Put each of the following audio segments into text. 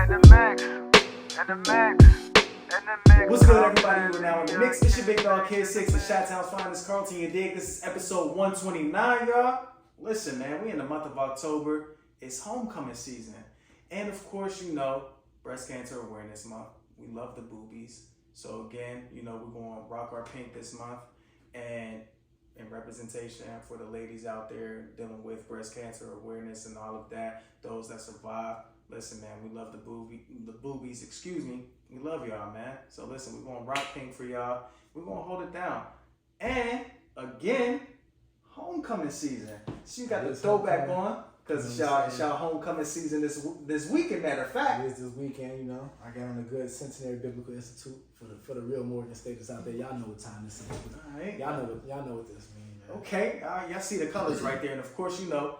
What's good, everybody? We're now in the mix. It's your big dog Kid 6 and Chi-Town's finest, Carlton. You dig? This is episode 129, y'all. Listen, man, we in the month of October. It's homecoming season. And of course, you know, Breast Cancer Awareness Month. We love the boobies. So again, you know, we're going to rock our pink this month. And in representation for the ladies out there dealing with breast cancer awareness and all of that, those that survive. Listen, man, we love the boobies, excuse me. We love y'all, man. So listen, we're gonna rock pink for y'all. We're gonna hold it down. And again, homecoming season. So you got the throwback on, because it's y'all homecoming season this weekend, matter of fact. It is this weekend, you know. I got on a good Centenary Biblical Institute for the real Morgan Staters out there. Y'all know what time this is. All right. Y'all know what this means, man. Okay, y'all see the colors right there, and of course, you know,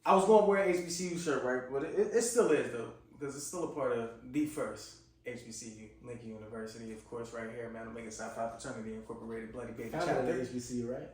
I was going to wear an HBCU shirt, right? But it still is, though, because it's still a part of the first HBCU, Lincoln University, of course, right here, man. Omega Psi Phi Fraternity Incorporated, Bloody Baby Founded Chapter. at HBCU, right?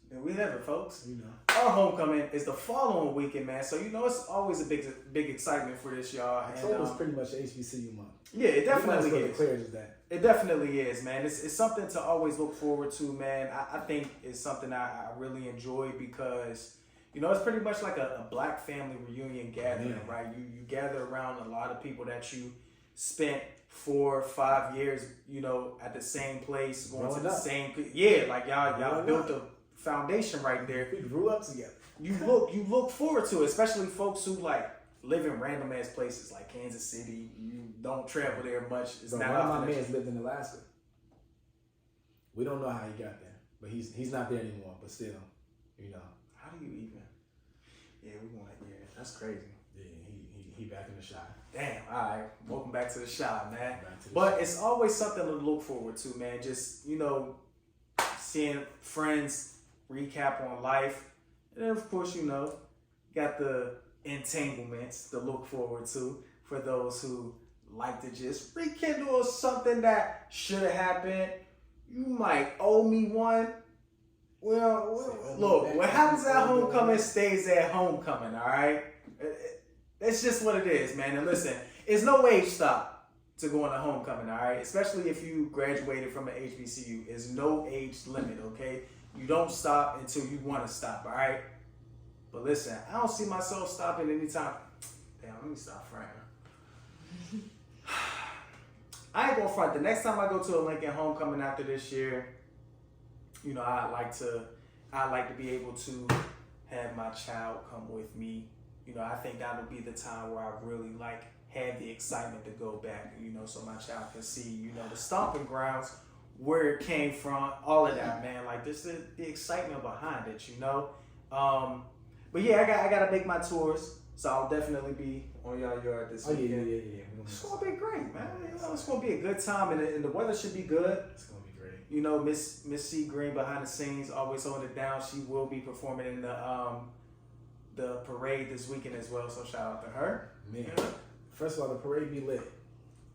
And we have it, folks. You know. Our homecoming is the following weekend, man. So, you know, it's always a big excitement for this, y'all. October's pretty much HBCU month. Yeah, it definitely is. Declared as that. It definitely is, man. It's something to always look forward to, man. I think it's something I really enjoy because, you know, it's pretty much like a black family reunion gathering, right? You gather around a lot of people that you spent 4 or 5 years, you know, at the same place, going to the same, like y'all built a foundation right there. We grew up together. You look forward to it, especially folks who like live in random ass places like Kansas City. You don't travel there much. It's Bro, not one of often. my mans lived in Alaska. We don't know how he got there, but he's not there anymore. But still, you know. How do you even? Yeah, we want to. Yeah, that's crazy. Yeah, he back in the shot. Damn. All right. Welcome back to the shop, man. But it's always something to look forward to, man. Just, you know, seeing friends recap on life. And then, of course, you know, got the entanglements to look forward to for those who like to just rekindle something that should have happened. You might owe me one. Well, look, what happens at homecoming stays at homecoming, all right? That's just what it is, man. And listen, it's no age stop to going to homecoming, all right? Especially if you graduated from an HBCU. There's no age limit, okay? You don't stop until you want to stop, all right? But listen, I don't see myself stopping anytime. Damn, let me stop fronting. I ain't gonna front. The next time I go to a Lincoln homecoming after this year, you know, I'd like to be able to have my child come with me. You know, I think that would be the time where I really like have the excitement to go back, you know, so my child can see, you know, the stomping grounds, where it came from, all of that, man. Like, this is the excitement behind it, you know. But yeah, I gotta make my tours, so I'll definitely be on y'all yard this weekend. Yeah. It's gonna be great, man. You know, it's gonna be a good time, and the weather should be good. It's gonna be great. You know, Miss C Green behind the scenes, always holding it down. She will be performing in the parade this weekend as well. So shout out to her. Man, first of all, the parade be lit,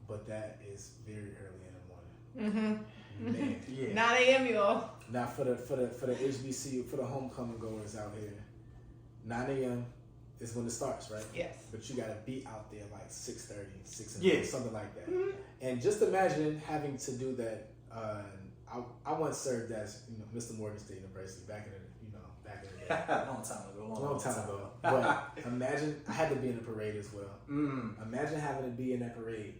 but that is very early in the morning. Man, Yeah. 9 a.m. y'all. now for the HBCU, for the homecoming goers out here, 9 a.m. is when it starts, right? Yes. But you gotta be out there like 6:30, 6 Yeah. something like that. Mm-hmm. And just imagine having to do that. I once served as, you know, Mr. Morgan State University back in the day. Long time ago. Long time ago. But imagine, I had to be in the parade as well. Imagine having to be in that parade.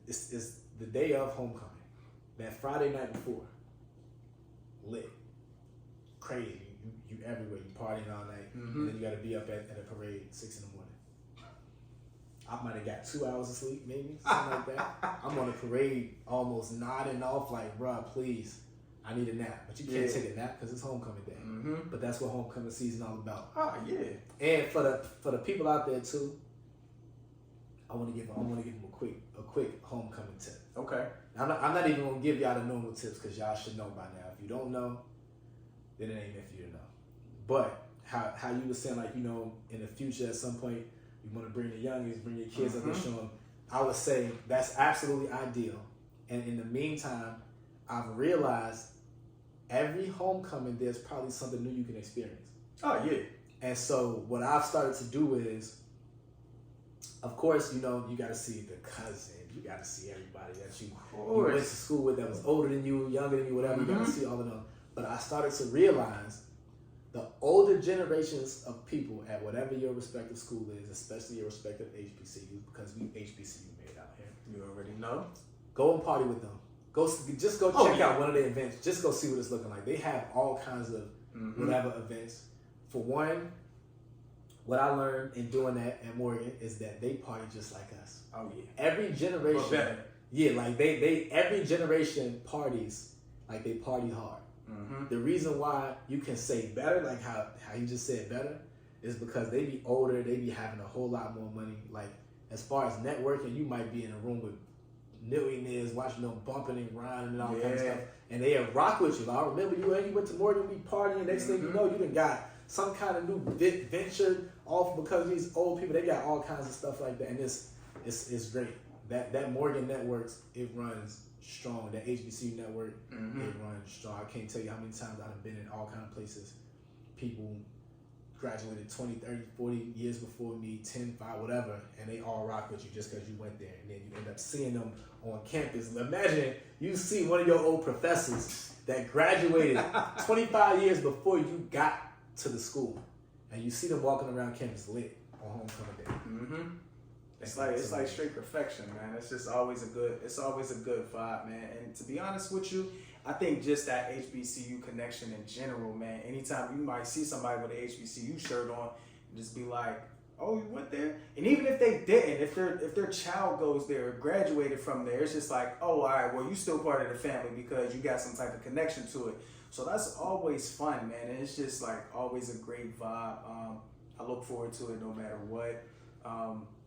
It's the day of homecoming. That Friday night before. Lit. Crazy. You everywhere. You partying all night. And then you got to be up at a parade 6 in the morning. I might have got 2 hours of sleep, maybe. Something like that. I'm on the parade almost nodding off like, bruh, please. I need a nap, but you can't take a nap because it's homecoming day. But that's what homecoming season all about. Oh yeah. And for the people out there too, I want to give them a quick homecoming tip. Okay. I'm not even gonna give y'all the normal tips because y'all should know by now. If you don't know, then it ain't meant for you to know. But how you were saying, like, you know, in the future at some point you want to bring the youngest, bring your kids up and show them. I would say that's absolutely ideal. And in the meantime, I've realized every homecoming, there's probably something new you can experience. Oh, yeah. And so what I've started to do is, of course, you know, you got to see the cousin. You got to see everybody that you went to school with that was older than you, younger than you, whatever. You got to see all of them. But I started to realize the older generations of people at whatever your respective school is, especially your respective HBCUs, because we HBCU made out here. You already know. Go and party with them. Just go check out one of their events. Just go see what it's looking like. They have all kinds of whatever events. For one, what I learned in doing that at Morgan is that they party just like us. Oh yeah. Every generation. But better. Yeah, like they every generation parties like they party hard. The reason why you can say better, like how you just said better, is because they be older, they be having a whole lot more money. Like as far as networking, you might be in a room with millionaires watching them bumping and grinding and all kinds of stuff, and they rock with you. I remember you went to Morgan, we partying. Next thing you know, you done got some kind of new venture off because of these old people. They got all kinds of stuff like that, and it's great. That Morgan Networks, it runs strong. That HBCU network, it runs strong. I can't tell you how many times I've been in all kind of places. People graduated 20, 30, 40 years before me, 10, 5, whatever, and they all rock with you just because you went there. And then you end up seeing them on campus. Imagine you see one of your old professors that graduated 25 years before you got to the school, and you see them walking around campus lit on homecoming day. It's like straight perfection, man. It's just always a good vibe, man. And to be honest with you, I think just that HBCU connection in general, man. Anytime you might see somebody with an HBCU shirt on, just be like, "Oh, you went there?" And even if they didn't, if their child goes there or graduated from there, it's just like, "Oh, all right, well, you still part of the family because you got some type of connection to it." So that's always fun, man. And it's just like always a great vibe. I look forward to it no matter what.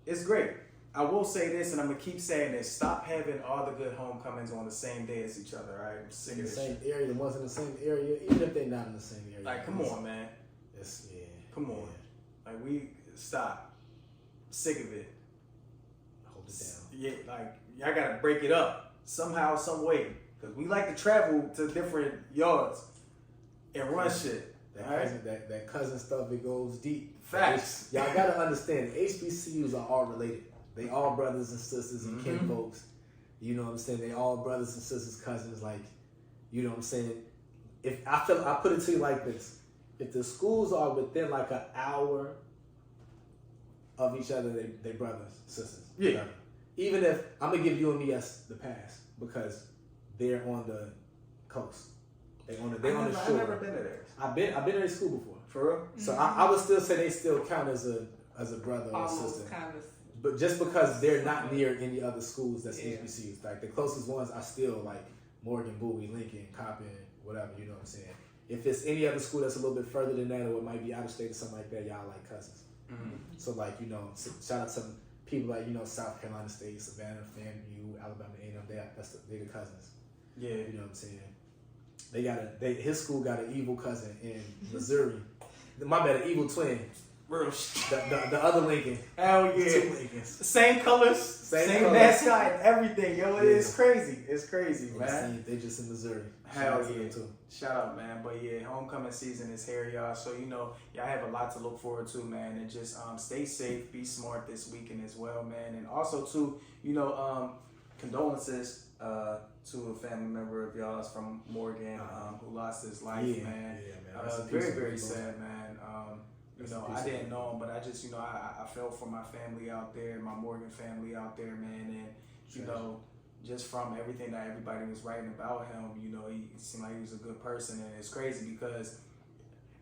It's great. I will say this, and I'm gonna keep saying this: stop having all the good homecomings on the same day as each other. Right? I'm sick In of the this same shit. area, the ones in the same area, even if they're not in the same area. Like, come on, man. Come on. Like, we stop. Sick of it. Hold it down. Yeah, like y'all gotta break it up somehow, some way, because we like to travel to different yards and run shit. That cousin stuff, it goes deep. Facts. Y'all gotta understand, HBCUs are all related. They all brothers and sisters and kin folks. You know what I'm saying? They all brothers and sisters, cousins. Like, you know what I'm saying? I put it to you like this: if the schools are within like an hour of each other, they brothers, sisters. Yeah. Brother. Even if I'm gonna give UMES the pass because they're on the coast. They're on the shore. I've never been to theirs. I've been to their school before. For real? So I would still say they still count as a brother or a sister. Kind of. But just because they're not near any other schools that's HBCUs. Like the closest ones are still like Morgan, Bowie, Lincoln, Coppin, whatever, you know what I'm saying? If it's any other school that's a little bit further than that or it might be out of state or something like that, y'all like cousins. So like, you know, shout out to people like, you know, South Carolina State, Savannah, FAMU, Alabama A&M, they're the cousins. Yeah. You know what I'm saying? His school got an evil cousin in Missouri. My bad, an evil twin. Real shit. The other Lincoln. Hell yeah. 2 Lincolns. Same colors, same mascot, and everything. Yo, it's crazy. It's crazy, man. They just in Missouri. Hell yeah. Shout out, man. But yeah, homecoming season is here, y'all. So, you know, y'all have a lot to look forward to, man. And just stay safe, be smart this weekend as well, man. And also, too, you know, condolences to a family member of y'all's from Morgan who lost his life, man. Yeah, man. Very, very sad, man. You know, I didn't know him, but I just, you know, I felt for my family out there, my Morgan family out there, man. And, you know, just from everything that everybody was writing about him, you know, he seemed like he was a good person. And it's crazy because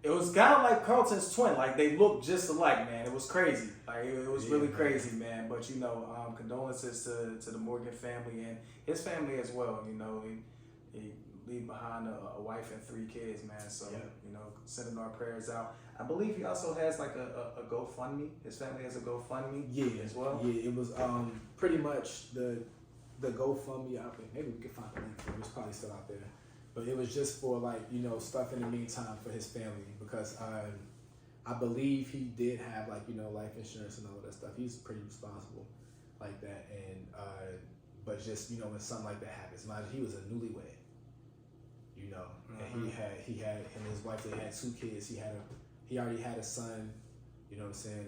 it was kind of like Carlton's twin. Like, they looked just alike, man. It was crazy. Like, it was really crazy, man. But, you know, condolences to the Morgan family and his family as well. You know, he leave behind a wife and 3 kids, man. So, you know, sending our prayers out. I believe he also has like a GoFundMe. His family has a GoFundMe as well. Yeah, it was pretty much the GoFundMe out there. Maybe we can find the link for it. It's probably still out there. But it was just for like, you know, stuff in the meantime for his family because I believe he did have like, you know, life insurance and all of that stuff. He's pretty responsible like that. And but just, you know, when something like that happens, he was a newlywed. You know, and he had him and his wife. They had 2 kids. He He already had a son. You know what I'm saying?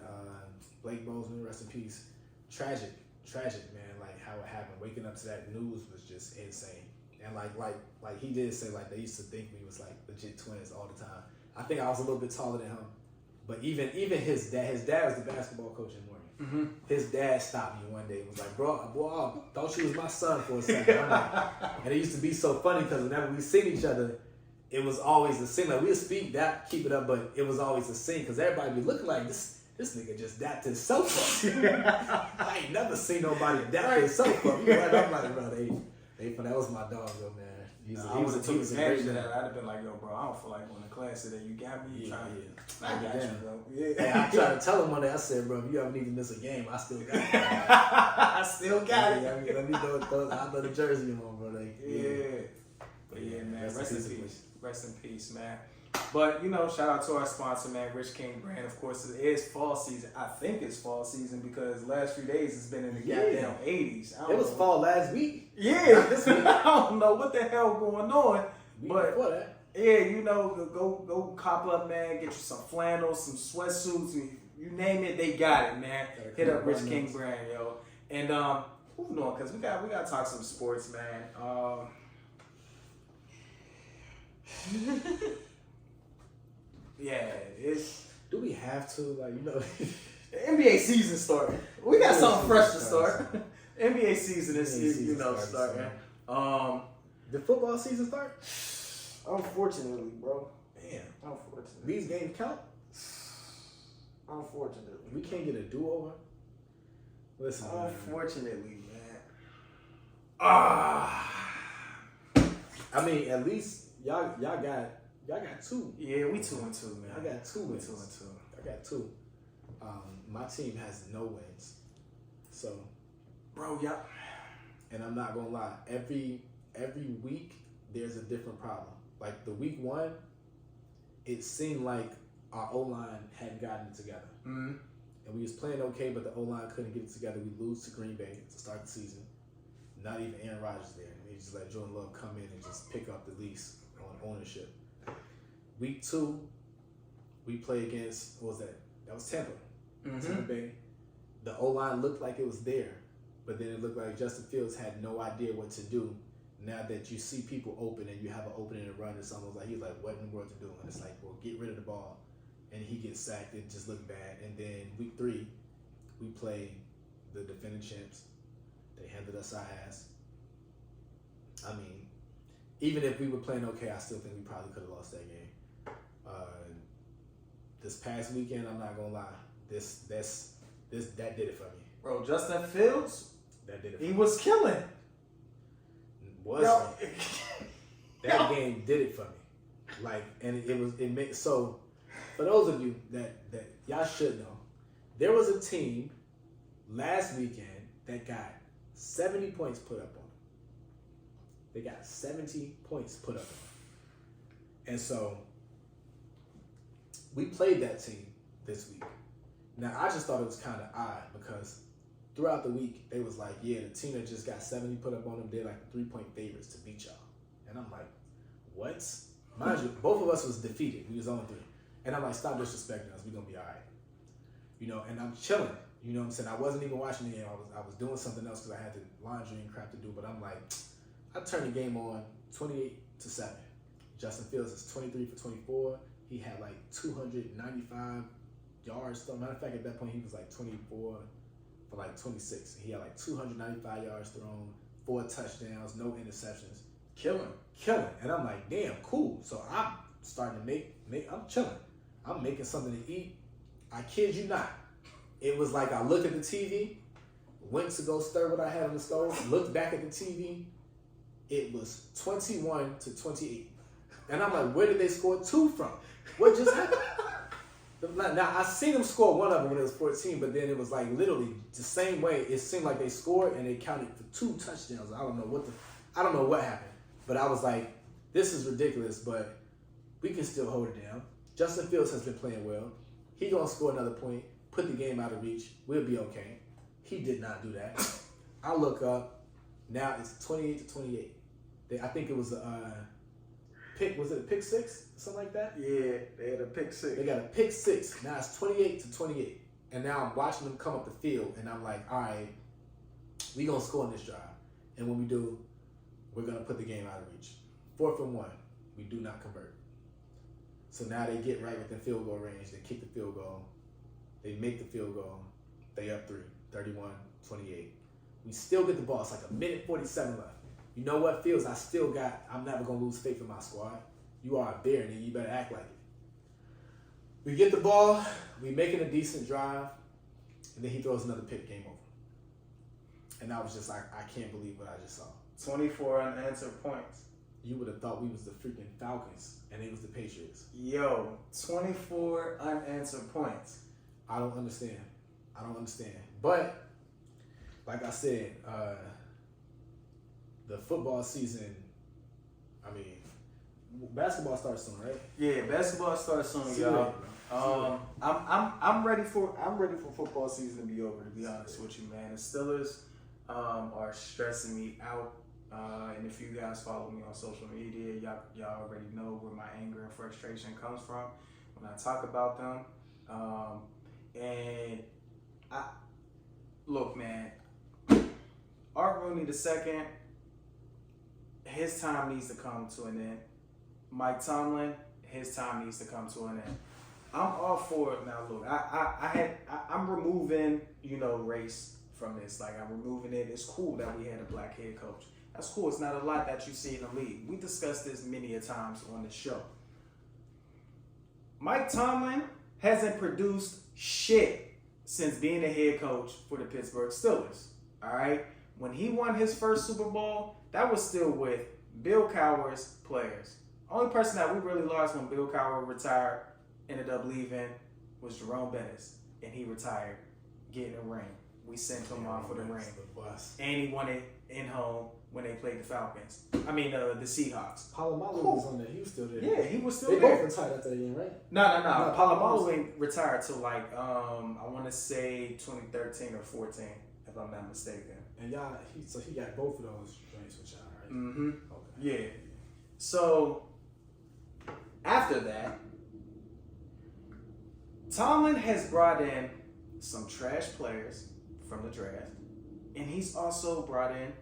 Blake Bozeman, rest in peace. Tragic, man. Like how it happened. Waking up to that news was just insane. And like he did say, like they used to think we was like legit twins all the time. I think I was a little bit taller than him, but even his dad was the basketball coach in Morgan. Mm-hmm. His dad stopped me one day and was like, boy, I thought you was my son for a second. I'm like, and it used to be so funny because whenever we seen each other, it was always a scene. Like we'd speak that, keep it up, but it was always a scene because everybody be looking like this nigga just dapped himself up. I ain't never seen nobody dap himself up. Right? I'm like, bro, they that was my dog though, man. He was a great of man. that. I'd have been like, yo, bro, I don't feel like going to class today. You got me? Yeah. I got you, bro. Yeah. Yeah, I tried to tell him one day, I said, bro, if you ever need to miss a game, I still got it. I still got it. Yeah, let me know I'll throw the jersey on, bro. Like, yeah. But yeah, man, rest in peace. Rest in peace, man. But, you know, shout out to our sponsor, man, Rich King Brand. Of course, it is fall season. I think it's fall season because the last few days it's been in the goddamn 80s. It was fall last week. Yeah. I don't know what the hell going on. But before that. Yeah, you know, go cop up, man. Get you some flannels, some sweatsuits. You name it, they got it, man. Hit up Rich King Brand, yo. And moving on, because we got to talk some sports, man. Yeah, it's. Do we have to, like, you know? The NBA season started. We got something fresh to start. NBA season is, you know, starting. The football season start? Unfortunately, bro. Damn. Unfortunately. These games count? Unfortunately. We can't get a do-over? Listen, unfortunately, man. I mean, at least y'all got two. Yeah, we 2-2, man. I got 2 wins. 2-2. I got 2. My team has no wins. So, bro, yeah. And I'm not gonna lie, every week there's a different problem. Like the week 1, it seemed like our O-line hadn't gotten it together. Mm-hmm. And we was playing okay, but the O-line couldn't get it together. We lose to Green Bay to start the season. Not even Aaron Rodgers there. They just let Jordan Love come in and just pick up the lease on ownership. Week 2, we play against, what was that? That was Tampa. Mm-hmm. Tampa Bay. The O-line looked like it was there, but then it looked like Justin Fields had no idea what to do. Now that you see people open and you have an opening to run, it's almost like he's like, what in the world to do? And it's like, well, get rid of the ball. And he gets sacked. It just looked bad. And then week 3, we play the defending champs. They handed us our ass. I mean, even if we were playing okay, I still think we probably could have lost that game. This past weekend, I'm not gonna lie, that did it for me. Bro, Justin Fields, that did it. He was killing. That game did it for me. Like, and it made so. For those of you that y'all should know, there was a team last weekend that got 70 points put up on them. They got 70 points put up on them. And so we played that team this week. Now, I just thought it was kind of odd because throughout the week, they was like, yeah, the team that just got 70 put up on them, they're like 3-point favorites to beat y'all. And I'm like, what? Mind you, both of us was defeated. We was on 3. And I'm like, stop disrespecting us. We're going to be all right. You know, and I'm chilling. You know what I'm saying? I wasn't even watching the game. I was doing something else because I had the laundry and crap to do. But I'm like, I turned the game on 28-7. Justin Fields is 23 for 24. He had like 295 yards. Matter of fact, at that point, he was like 24 for like 26. He had like 295 yards thrown, 4 touchdowns, no interceptions. Killing. And I'm like, damn, cool. So I'm starting to make I'm chilling. I'm making something to eat. I kid you not. It was like I looked at the TV, went to go stir what I had on the stove, looked back at the TV. It was 21-28. And I'm like, where did they score 2 from? What just happened? Now, I seen them score one of them when it was 14, but then it was like literally the same way. It seemed like they scored and they counted for 2 touchdowns. I don't know what happened. But I was like, this is ridiculous, but we can still hold it down. Justin Fields has been playing well. He gonna score another point, put the game out of reach. We'll be okay. He did not do that. I look up. Now it's 28-28. I think it was was it a pick six? Something like that? Yeah, they had a pick six. They got a pick six. Now it's 28-28. And now I'm watching them come up the field, and I'm like, all right, we going to score in this drive. And when we do, we're going to put the game out of reach. 4th and 1, we do not convert. So now they get right within field goal range. They kick the field goal. They make the field goal. They up 3, 31-28. We still get the ball. It's like a minute 47 left. You know what, Fields? I'm never going to lose faith in my squad. You are a bear, and you better act like it. We get the ball. We making a decent drive. And then he throws another pick, game over. And I was just like, I can't believe what I just saw. 24 unanswered points. You would have thought we was the freaking Falcons, and it was the Patriots. Yo, 24 unanswered points. I don't understand. But, like I said, the football season, I mean, basketball starts soon, right? Yeah, basketball starts soon, y'all. I'm ready for football season to be over, to be honest with you, man. The Steelers are stressing me out. And if you guys follow me on social media, y'all already know where my anger and frustration comes from when I talk about them. And I look, man, Art Rooney II, his time needs to come to an end. Mike Tomlin, his time needs to come to an end. I'm all for it now. Look, I'm removing, race from this. Like, I'm removing it. It's cool that we had a black head coach. That's cool. It's not a lot that you see in the league. We discussed this many a times on the show. Mike Tomlin hasn't produced shit since being the head coach for the Pittsburgh Steelers. All right? When he won his first Super Bowl, that was still with Bill Cowher's players. Only person that we really lost when Bill Cowher retired, ended up leaving, was Jerome Bettis. And he retired, getting a ring. We sent him off for the ring. And he won it in home when they played the Falcons. I mean, the Seahawks. Palomalu was on there. He was still there. Yeah, he was still there. there. They both retired after that game, right? No. Palomalu ain't retired till I want to say 2013 or 14, if I'm not mistaken. And he got both of those joints with y'all, right? Mm-hmm. Okay. Yeah. So after that, Tomlin has brought in some trash players from the draft, and he's also brought in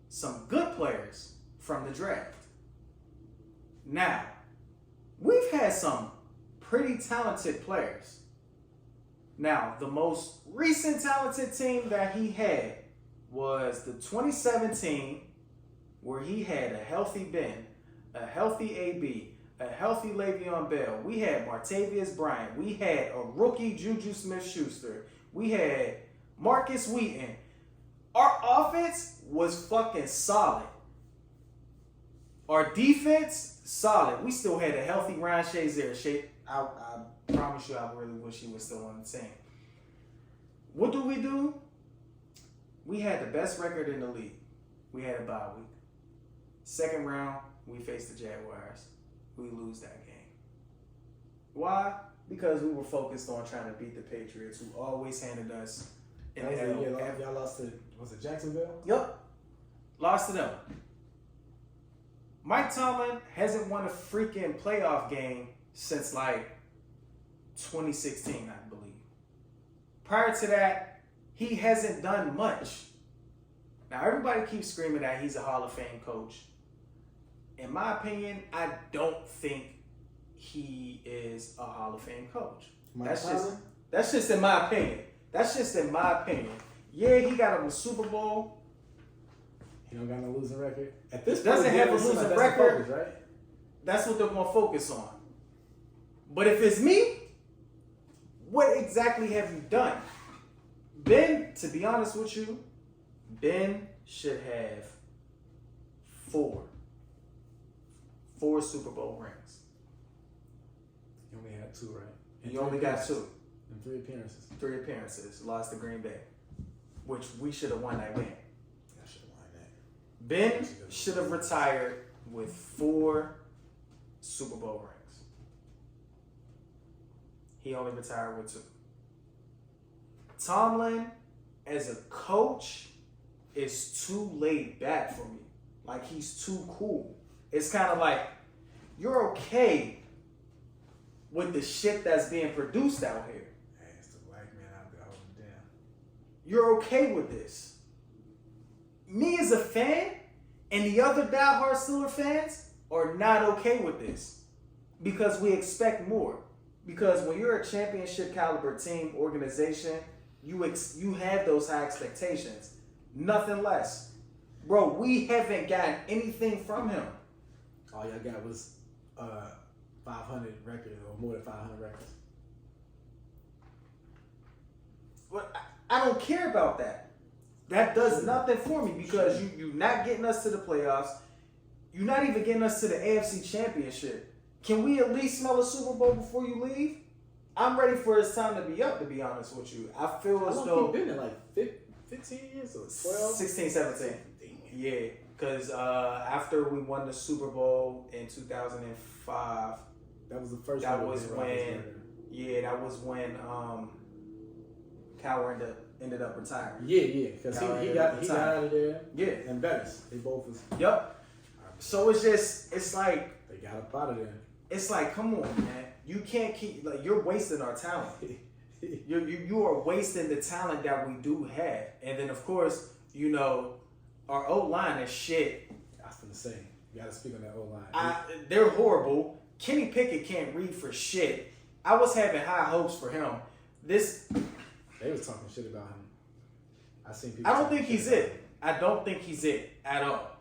some good players from the draft. Now, we've had some pretty talented players. Now, the most recent talented team that he had was the 2017, where he had a healthy Ben, a healthy AB, a healthy Le'Veon Bell. We had Martavius Bryant. We had a rookie Juju Smith-Schuster. We had Marcus Wheaton. Our offense was fucking solid. Our defense, solid. We still had a healthy Ryan Shazier. I promise you, I really wish he was still on the team. What do? We had the best record in the league. We had a bye week. Second round, we faced the Jaguars. We lose that game. Why? Because we were focused on trying to beat the Patriots, who always handed us an L. Y'all lost to, was it Jacksonville? Yep. Lost to them. Mike Tomlin hasn't won a freaking playoff game since like 2016, I believe. Prior to that, he hasn't done much. Now, everybody keeps screaming that he's a Hall of Fame coach. In my opinion, I don't think he is a Hall of Fame coach. That's just in my opinion. Yeah, he got him a Super Bowl. He don't got no losing record. At this point, doesn't have a losing record. Focus, right? That's what they're gonna focus on. But if it's me, what exactly have you done? Ben, to be honest with you, Ben should have four Super Bowl rings. You only had 2, right? And you only got 2. And 3 appearances. 3 appearances. Lost to Green Bay, which we should have won that game. I should have won that. Ben should have retired with 4 Super Bowl rings. He only retired with 2. Tomlin, as a coach, is too laid back for me. Like, he's too cool. It's kind of like, you're okay with the shit that's being produced out here. Hey, it's the black man out there holding it down. You're okay with this. Me as a fan and the other diehard Steelers fans are not okay with this because we expect more. Because when you're a championship caliber team, organization, you have those high expectations. Nothing less. Bro, we haven't gotten anything from him. All y'all got was 500 records or more than 500 records. But I don't care about that. That does nothing for me because you're not getting us to the playoffs. You're not even getting us to the AFC Championship. Can we at least smell a Super Bowl before you leave? I'm ready for his time to be up, to be honest with you. I feel as though... How long been there? Like 15 years or 12? 16, 17. Damn. Yeah, because after we won the Super Bowl in 2005... That was the first That one. was when... Yeah, that was when Cowher ended up retiring. Yeah, because he got out of there. Yeah. And Bettis. They both was... Yep. So it's like... They got up out of there. It's like, come on, man. You can't keep... Like, you're wasting our talent. You are wasting the talent that we do have. And then, of course, you know, our O-line is shit. I was going to say, you got to speak on that O-line. They're horrible. Kenny Pickett can't read for shit. I was having high hopes for him. They was talking shit about him. I seen people. I don't think he's it. I don't think he's it at all.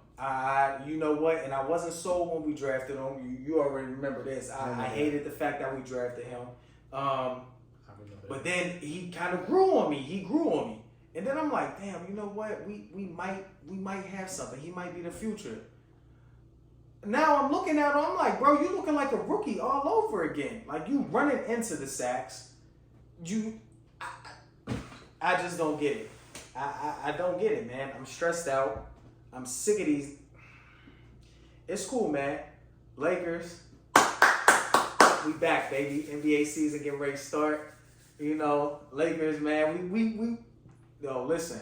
You know what? And I wasn't sold when we drafted him. You already remember this. I hated the fact that we drafted him. But then he kind of grew on me. He grew on me. And then I'm like, damn, you know what? We might have something. He might be the future. Now I'm looking at him, I'm like, bro, you looking like a rookie all over again. Like, you running into the sacks. I just don't get it. I don't get it, man. I'm stressed out. I'm sick of these. It's cool, man. Lakers, we back, baby. NBA season getting ready to start. You know, Lakers, man. We yo, listen.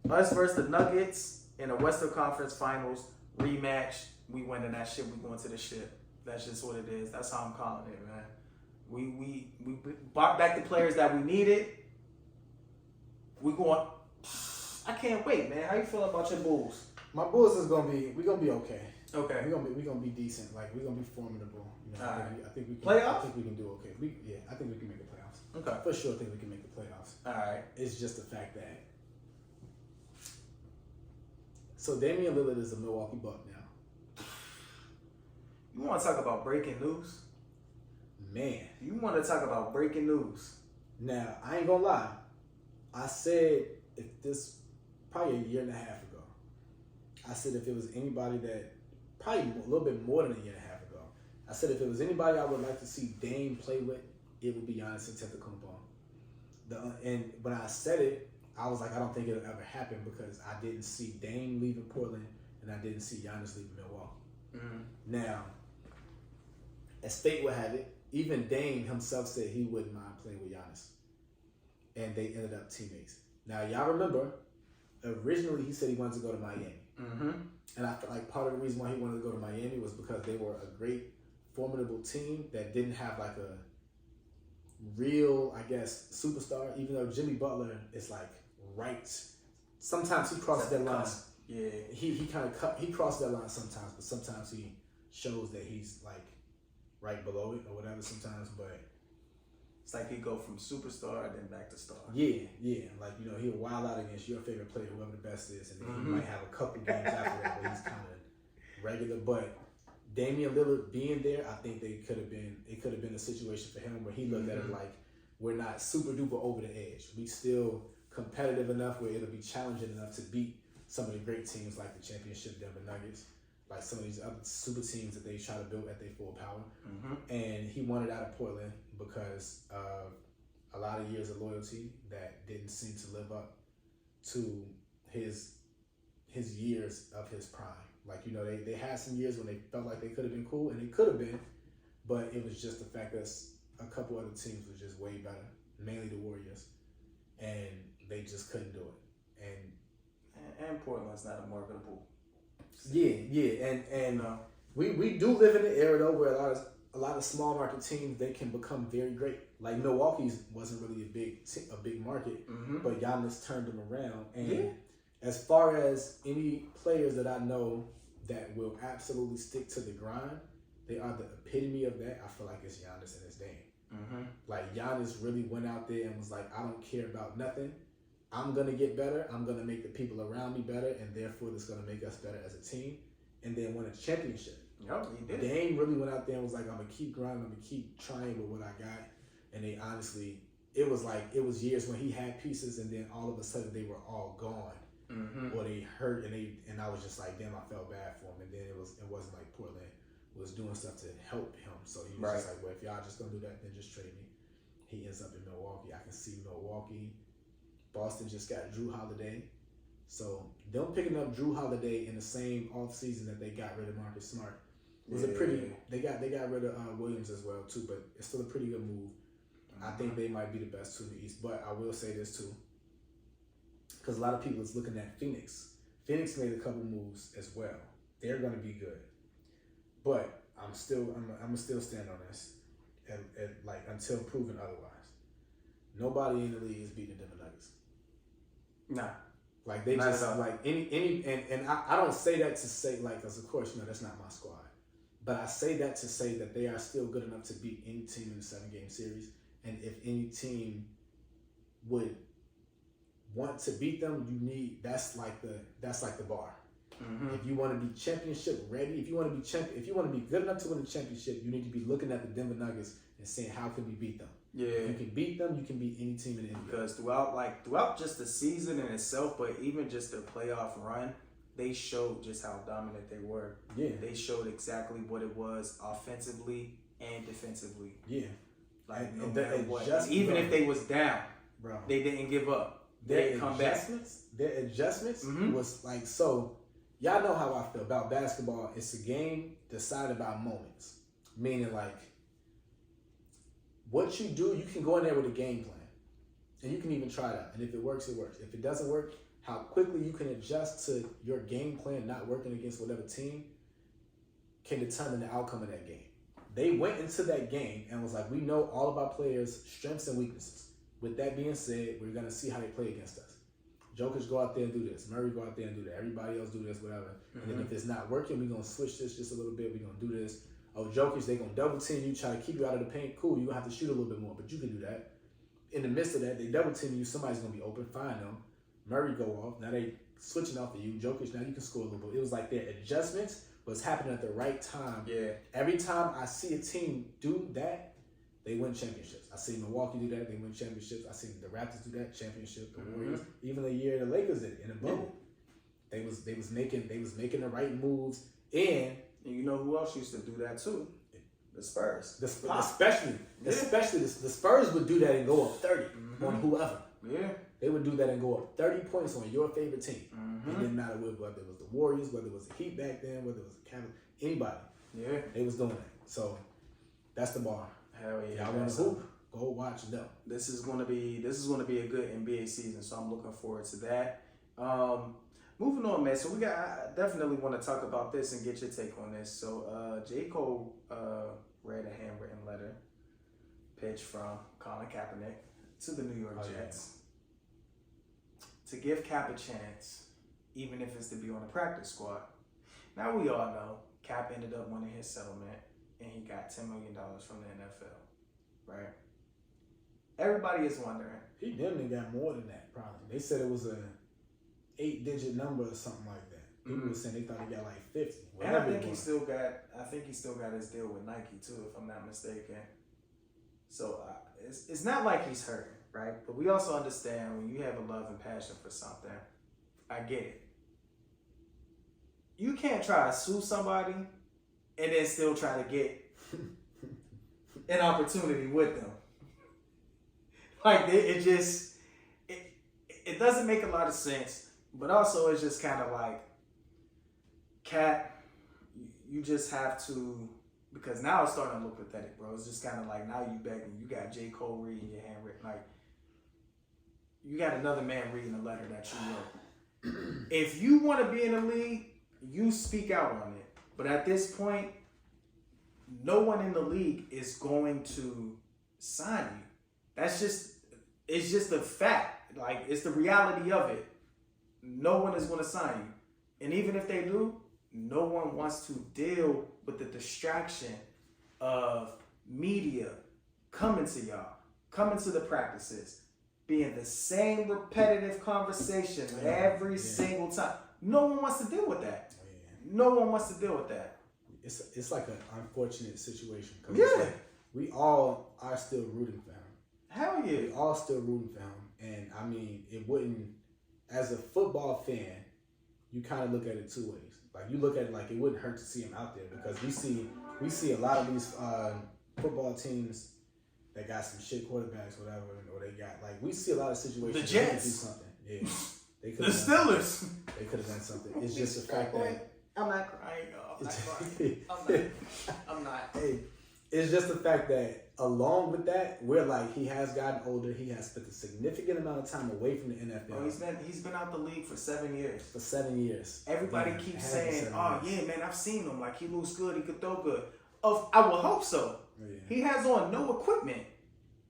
Us versus the Nuggets in the Western Conference Finals rematch. We winning that shit. We going to the ship. That's just what it is. That's how I'm calling it, man. We brought back the players that we needed. We going. I can't wait, man. How you feel about your Bulls? My Bulls is gonna be. We're gonna be okay. Okay. We're gonna be decent. Like, we're gonna be formidable. You know, I think we can. Playoffs? I think we can do okay. I think we can make the playoffs. Okay. For sure, I think we can make the playoffs. All right. It's just the fact that. So Damian Lillard is a Milwaukee Buck now. You want to talk about breaking news? Man. You want to talk about breaking news? Now, I ain't gonna lie. I said probably a year and a half ago. I said if it was anybody that, probably a little bit more than a year and a half ago. I said if it was anybody I would like to see Dame play with, it would be Giannis Antetokounmpo. And when I said it, I was like, I don't think it'll ever happen because I didn't see Dame leaving Portland and I didn't see Giannis leaving Milwaukee. Mm-hmm. Now, as fate would have it, even Dame himself said he wouldn't mind playing with Giannis. And they ended up teammates. Now, y'all remember, originally he said he wanted to go to Miami. Mm-hmm. And I feel like part of the reason why he wanted to go to Miami was because they were a great, formidable team that didn't have like a real, I guess, superstar, even though Jimmy Butler is like right. Sometimes he crosses that line. Yeah. He crosses that line sometimes, but sometimes he shows that he's like right below it or whatever sometimes, but it's like he go from superstar and then back to star. Yeah. Like, you know, he'll wild out against your favorite player, whoever the best is, and then he might have a couple games after that where he's kind of regular. But Damian Lillard being there, I think it could have been a situation for him where he looked at it like, we're not super duper over the edge. We still competitive enough where it'll be challenging enough to beat some of the great teams like the championship Denver Nuggets, like some of these other super teams that they try to build at their full power. Mm-hmm. And he wanted out of Portland because of a lot of years of loyalty that didn't seem to live up to his years of his prime. Like, you know, they had some years when they felt like they could have been cool, and they could have been, but it was just the fact that a couple other teams were just way better, mainly the Warriors, and they just couldn't do it. And Portland's not a marketable. Yeah, and We do live in an era though where a lot of small market teams, they can become very great. Like Milwaukee's wasn't really a big market, but Giannis turned them around. And as far as any players that I know that will absolutely stick to the grind, they are the epitome of that. I feel like it's Giannis and it's Dame. Like Giannis really went out there and was like, I don't care about nothing. I'm gonna get better. I'm gonna make the people around me better, and therefore this gonna make us better as a team. And then win a championship. Yep, he did. Dame really went out there and was like, I'm gonna keep grinding. I'm gonna keep trying with what I got. And they honestly, it was years when he had pieces, and then all of a sudden they were all gone, or they hurt, and I was just like, damn, I felt bad for him. And then it wasn't like Portland was doing stuff to help him, so he was just like, well, if y'all just gonna do that, then just trade me. He ends up in Milwaukee. I can see Milwaukee. Boston just got Drew Holiday, so them picking up Drew Holiday in the same offseason that they got rid of Marcus Smart was a pretty. They got rid of Williams as well too, but it's still a pretty good move. I think they might be the best two in the East, but I will say this too, because a lot of people is looking at Phoenix. Phoenix made a couple moves as well. They're going to be good, but I'm still stand on this, and like until proven otherwise. Nobody in the league is beating the Denver Nuggets. Nah. Like they just like any and I don't say that to say like, because of course that's not my squad, but I say that to say that they are still good enough to beat any team in a 7-game series. And if any team would want to beat them, that's like the bar. If you want to be championship ready, if you want to be good enough to win the championship, you need to be looking at the Denver Nuggets and saying, how can we beat them? Yeah, if you can beat them, you can beat any team in the NBA. Because throughout just the season in itself, but even just their playoff run, they showed just how dominant they were. Yeah, they showed exactly what it was offensively and defensively. Yeah, like no matter what, even if they was down, bro, they didn't give up. They come back. Their adjustments was like, so. Y'all know how I feel about basketball. It's a game decided by moments, meaning like what you do, you can go in there with a game plan, and you can even try it out. And if it works, it works. If it doesn't work, how quickly you can adjust to your game plan not working against whatever team can determine the outcome of that game. They went into that game and was like, we know all of our players' strengths and weaknesses. With that being said, we're gonna see how they play against us. Jokic go out there and do this. Murray go out there and do that. Everybody else do this, whatever. And then if it's not working, we're going to switch this just a little bit. We're going to do this. Oh, Jokic, they're going to double team you, try to keep you out of the paint. Cool, you're going to have to shoot a little bit more, but you can do that. In the midst of that, they double team you. Somebody's going to be open. Fine them. Murray go off. Now they switching off of you. Jokic, now you can score a little bit. It was like their adjustments was happening at the right time. Yeah. Every time I see a team do that, they win championships. I see Milwaukee do that. They win championships. I see the Raptors do that. Championship. The Warriors. Even the year the Lakers did it in a bubble. They was making the right moves. And you know who else used to do that too? The Spurs. Especially the Spurs would do that and go up 30 on whoever. Yeah. They would do that and go up 30 points on your favorite team. It didn't matter whether it was the Warriors, whether it was the Heat back then, whether it was the Cavaliers, anybody. Yeah. They was doing that. So that's the bar. Hell yeah! Y'all want to hoop? Go watch them. This is gonna be a good NBA season, so I'm looking forward to that. Moving on, man. So I definitely want to talk about this and get your take on this. So J. Cole read a handwritten letter pitch from Colin Kaepernick to the New York Jets to give Cap a chance, even if it's to be on the practice squad. Now we all know Cap ended up winning his settlement. And he got $10 million from the NFL, right? Everybody is wondering. He definitely got more than that, probably. They said it was a 8-digit number or something like that. People were saying they thought he got like 50. And I think he still got his deal with Nike too, if I'm not mistaken. So it's not like he's hurting, right? But we also understand when you have a love and passion for something, I get it. You can't try to sue somebody and then still try to get an opportunity with them. Like it doesn't make a lot of sense, but also it's just kind of like, Cat, you just have to, because now it's starting to look pathetic, bro. It's just kind of like, now you begging. You got J. Cole reading your handwritten, like you got another man reading a letter that you wrote. If you want to be in the league, you speak out on it. But at this point, no one in the league is going to sign you. It's just a fact. Like, it's the reality of it. No one is going to sign you. And even if they do, no one wants to deal with the distraction of media coming to y'all, coming to the practices, being the same repetitive conversation every single time. No one wants to deal with that. No one wants to deal with that. It's like an unfortunate situation. Yeah. It's like we all are still rooting for him. Hell yeah. We all still rooting for him. And I mean, it wouldn't, as a football fan, you kind of look at it two ways. Like, you look at it like it wouldn't hurt to see him out there, because we see a lot of these football teams that got some shit quarterbacks, whatever, or they got, like, we see a lot of situations The where Jets. they could do something. Yeah. They could The Steelers. They could have done something. It's just the fact that I'm not crying, y'all. I'm not. Hey, it's just the fact that along with that, we're like, he has gotten older. He has spent a significant amount of time away from the NFL. Bro, he's been out the league for 7 years. For 7 years. Everybody Yeah, keeps it has been saying, 7 "Oh years. yeah, man, I've seen him. Like, he looks good. He could throw good." I will hope so. Yeah. He has on no equipment.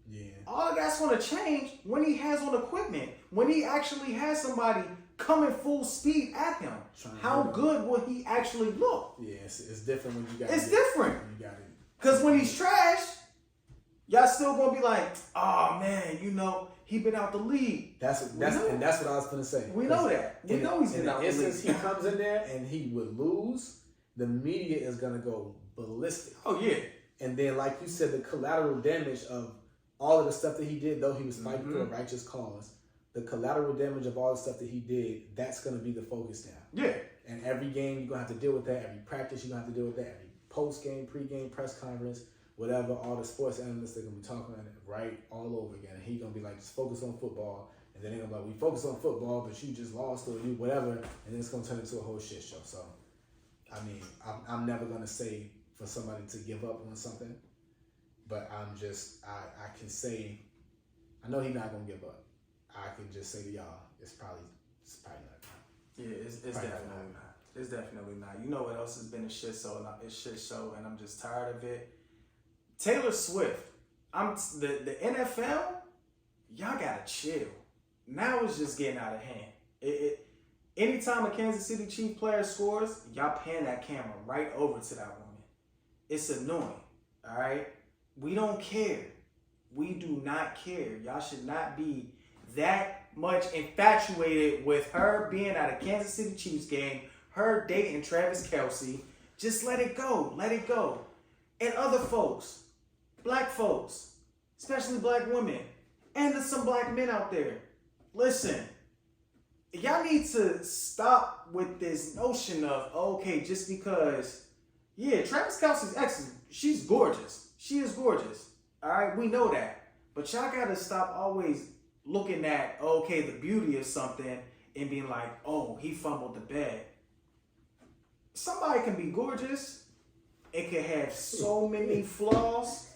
Yeah. All of that's going to change when he has on equipment. When he actually has somebody coming full speed at him. How good will he actually look? Yeah, it's different when you got It's different. When you got it. Because when he's trash, y'all still going to be like, "Oh man, he been out the league." That's what I was gonna say. We know that. We know he's been out the league. In the instance he comes in there and he would lose, the media is gonna go ballistic. Oh yeah. And then, like you said, the collateral damage of all of the stuff that he did, though he was fighting for a righteous cause, the collateral damage of all the stuff that he did, that's gonna be the focus now. Yeah. And every game you're gonna have to deal with that. Every practice you're gonna have to deal with that. Every post game, pre game, press conference, whatever, all the sports analysts are gonna be talking about it right all over again. And he's gonna be like, just focus on football. And then they're gonna be like, we focus on football, but you just lost or you whatever. And then it's gonna turn into a whole shit show. So, I mean, I'm never gonna say for somebody to give up on something, but I can say, I know he's not gonna give up. I can just say to y'all, it's probably not. Yeah, it's definitely not. It's definitely not. You know what else has been a shit show? It's shit show, and I'm just tired of it. Taylor Swift. The NFL. Y'all gotta chill. Now it's just getting out of hand. Anytime a Kansas City Chiefs player scores, y'all pan that camera right over to that woman. It's annoying. All right, we don't care. We do not care. Y'all should not be that much infatuated with her being at a Kansas City Chiefs game, her dating Travis Kelce. Just let it go. Let it go. And other folks, black folks, especially black women, and there's some black men out there. Listen, y'all need to stop with this notion of, okay, just because, yeah, Travis Kelce's excellent. She's gorgeous. She is gorgeous. All right, we know that. But y'all got to stop always looking at, okay, the beauty of something and being like, oh, he fumbled the bag. Somebody can be gorgeous. It can have so many flaws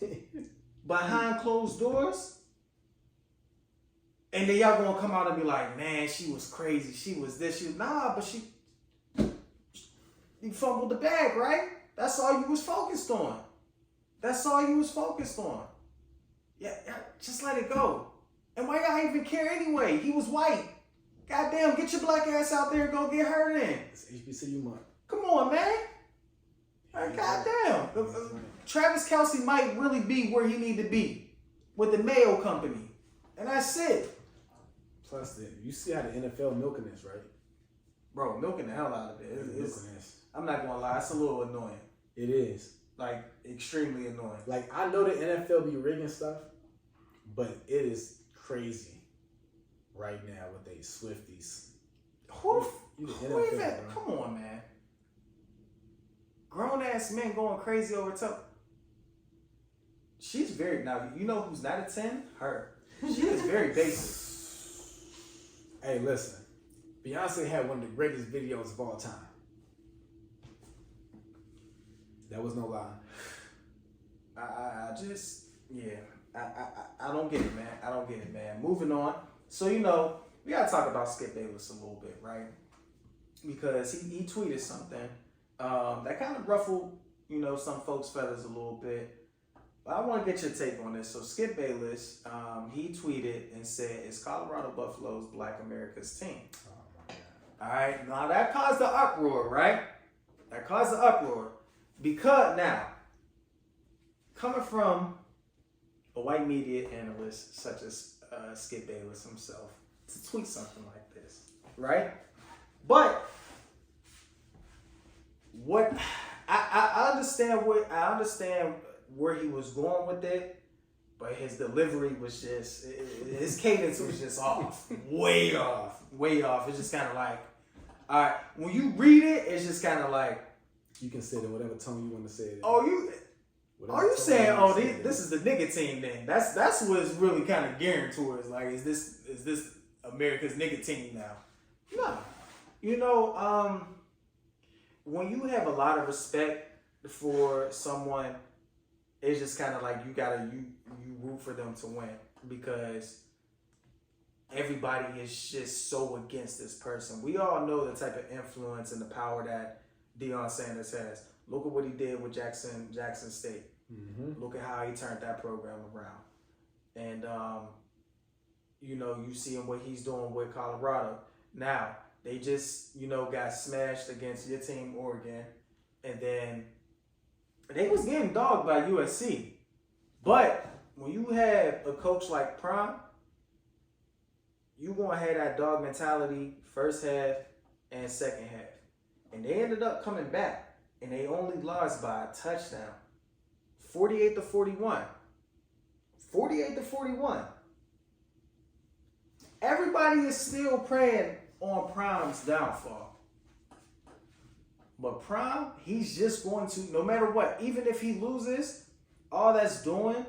behind closed doors. And then y'all gonna come out and be like, man, she was crazy. She was this. But you fumbled the bag, right? That's all you was focused on. That's all you was focused on. Yeah, just let it go. And why y'all even care anyway? He was white. Goddamn, get your black ass out there and go get her in. It's HBCU month. Come on, man. Like, goddamn. Travis Kelce might really be where he need to be with the Mayo Company. And that's it. Plus, you see how the NFL milking this, right? Bro, milking the hell out of it. I'm not going to lie. It's a little annoying. It is. Like, extremely annoying. Like, I know the NFL be rigging stuff, but it is crazy right now with they Swifties. Who NFL, even? bro. Come on, man. Grown ass men going crazy over top. She's very, now you know who's not a 10? Her. She is very basic. Hey, listen. Beyonce had one of the greatest videos of all time. That was no lie. I just, yeah. I don't get it, man. I don't get it, man. Moving on. So, we got to talk about Skip Bayless a little bit, right? Because he tweeted something that kind of ruffled, some folks' feathers a little bit. But I want to get your take on this. So Skip Bayless, he tweeted and said, "Is Colorado Buffaloes Black America's team?" Oh my God. All right, now that caused the uproar, right? That caused the uproar because now, coming from a white media analyst such as Skip Bayless himself, to tweet something like this, right? But what I understand where he was going with it, but his delivery was just his cadence was just off, way off. It's just kind of like, all right, when you read it, it's just kind of like, You can say it in whatever tone you want to say it in. oh, you Whatever are you tone saying, want oh, to say it in. this is the nigga team then? That's what it's really kind of gearing towards. Like, is this America's nigga team now? No. When you have a lot of respect for someone, it's just kind of like you root for them to win because everybody is just so against this person. We all know the type of influence and the power that Deion Sanders has. Look at what he did with Jackson State. Mm-hmm. Look at how he turned that program around. And, you see him what he's doing with Colorado. Now, they just, got smashed against your team, Oregon. And then they was getting dogged by USC. But when you have a coach like Prime, you going to have that dog mentality first half and second half. And they ended up coming back. And they only lost by a touchdown. 48-41. 48-41. Everybody is still praying on Prime's downfall. But Prime, he's just going to, no matter what, even if he loses, all that's doing,